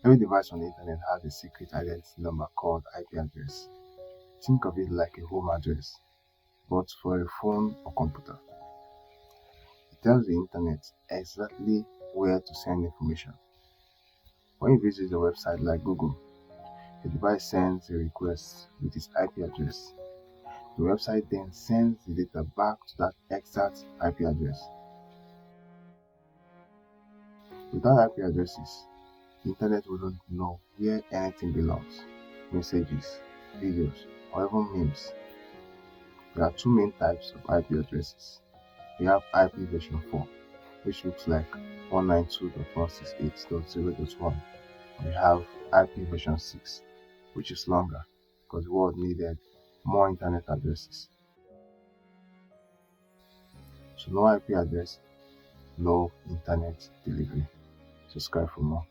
Every device on the internet has a secret identity number called IP address. Think of it like a home address, but for a phone or computer. It tells the internet exactly where to send information. When you visit a website like Google, the device sends a request with its IP address. The website then sends the data back to that exact IP address. Without IP addresses, the internet wouldn't know where anything belongs. Messages, videos, or even memes. There are two main types of IP addresses. We have IP version 4, which looks like 192.168.0.1. We have IP version 6, which is longer because the world needed more internet addresses. So no IP address, no internet delivery. Subscribe for more.